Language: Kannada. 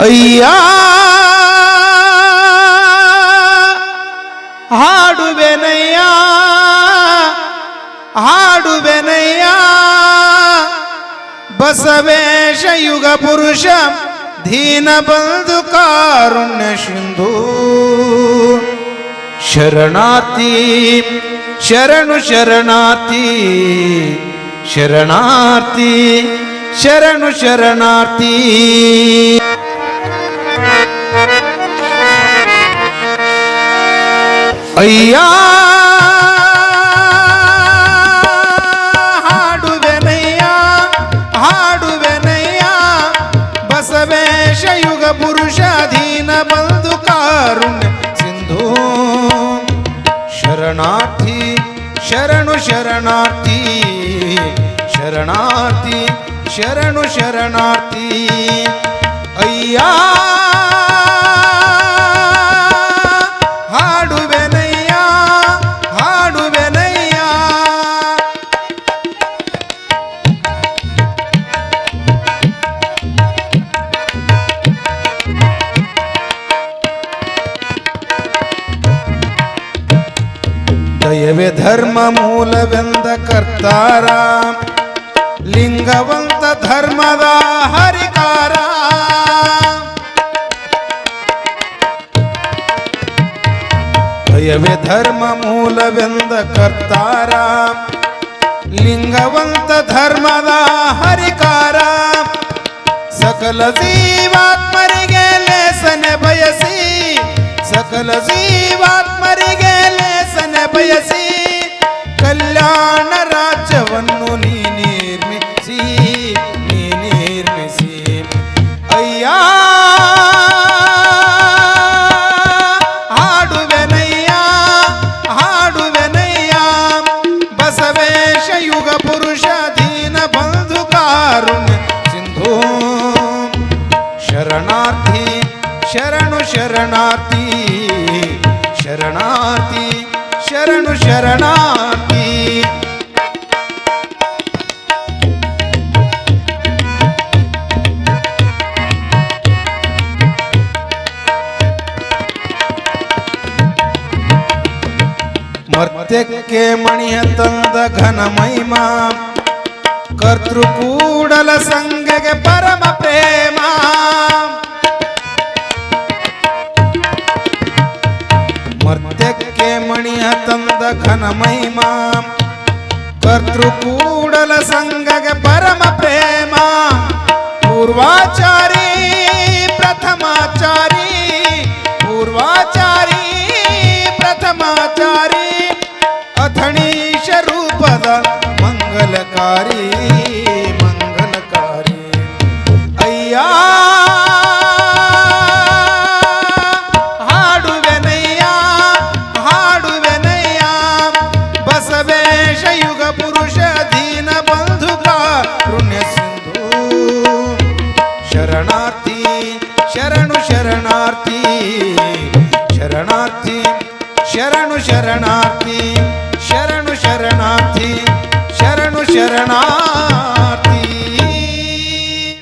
ಅಯ್ಯಾ ಹಾಡುವೆನಯ್ಯ ಹಾಡುವೆನಯ್ಯ ಬಸವೇಶ ಯುಗ ಪುರುಷ ದೀನ ಬಂಧು ಕಾರುಣ್ಯ ಸಿಂಧು ಶರಣಾರ್ಥಿ ಶರಣು ಶರಣಾರ್ಥಿ ಶರಣಾರ್ಥಿ ಶರಣು ಶರಣಾರ್ಥಿ ಅಯ್ಯ ಹಾಡುವೆನಯ್ಯ ಹಾಡುವೆನಯ್ಯ ಬಸವೇಶ ಯುಗ ಪುರುಷ ದೀನ ಬಂಧು ಕಾರುಣ್ಯ ಸಿಂಧು ಶರಣಾರ್ಥಿ ಶರಣು ಶರಣಾರ್ಥಿ ಶರಣಾರ್ಥಿ ಶರಣು ಶರಣಾರ್ಥಿ ಅಯ್ಯ ಹಾಡುವೆನಯ್ಯ ಹಾಡುವೆನಯ್ಯ ದಯವೇ ಧರ್ಮ ಮೂಲವೆಂದ ಕರ್ತಾರ ಲಿಂಗವಂತ ಧರ್ಮದ ಹರಿಕಾರ ದಯವೇ ಧರ್ಮ ಮೂಲವೆಂದ ಕರ್ತಾರ ಲಿಂಗವಂತ ಧರ್ಮದ ಹರಿಕಾರ ಸಕಲ ಜೀವಾತ್ಮರಿಗೆ ಲೇಸನೆ ಬಯಸಿ ಸಕಲ ಜೀವಾತ್ಮರಿಗೆ ಲೇಸನೆ ಬಯಸಿ ಕಲ್ಯಾಣ ರಾಜ್ಯವನ್ನು ನೀ ನಿರ್ಮಿಸಿ ಅಯ್ಯ ಹಾಡುವೆನಯ್ಯ ಹಾಡುವೆನಯ್ಯ ಬಸವೇಶ ಯುಗ ಪುರುಷ ದೀನ ಬಂಧು ಕಾರುಣ್ಯ ಸಿಂಧು ಶರಣಾರ್ಥಿ ಶರಣು ಶರಣಾರ್ಥಿ ಶರಣಾರ್ಥಿ ಶರಣು ಶರಣಾರ್ಥಿ ಮರ್ತ್ಯಕ್ಕೆ ಮಣಿಯ ತಂದ ಘನ ಮಹಿಮಾ ಕರ್ತೃ ಕೂಡಲ ಸಂಘಗೆ ಪರಮ ಪ್ರೇಮ ಮರ್ತ್ಯಕ್ಕೆ ಮಣಿಯ ತಂದ ಘನ ಮಹಿಮಾ ಕರ್ತೃ ಕೂಡಲ ಸಂಘಗೆ ಪರಮ ಪ್ರೇಮ ಪೂರ್ವಾಚಾರಿ ಪ್ರಥಮಾಚಾರಿ ಪೂರ್ವಾಚಾರಿ ಪ್ರಥಮಾಚಾರಿ ಅಥಣೀಶ ರೂಪದ ಮಂಗಲಕಾರಿ ಮಂಗಲಕಾರಿ ಅಯ್ಯ ಹಾಡುವೆನಯ್ಯ ಹಾಡುವೆನಯ್ಯ ಬಸವೇಶ ಯುಗ ಪುರುಷ ದೀನ ಬಂಧು ಕಾರುಣ್ಯ ಸಿಂಧು ಶರಣಾರ್ಥಿ ಶರಣು ಶರಣಾರ್ಥಿ ಶರಣಾರ್ಥಿ ಶರಣು ಶರಣಾರ್ಥಿ ಶರಣು ಶರಣಾರ್ಥಿ ಶರಣು ಶರಣಾರ್ಥಿ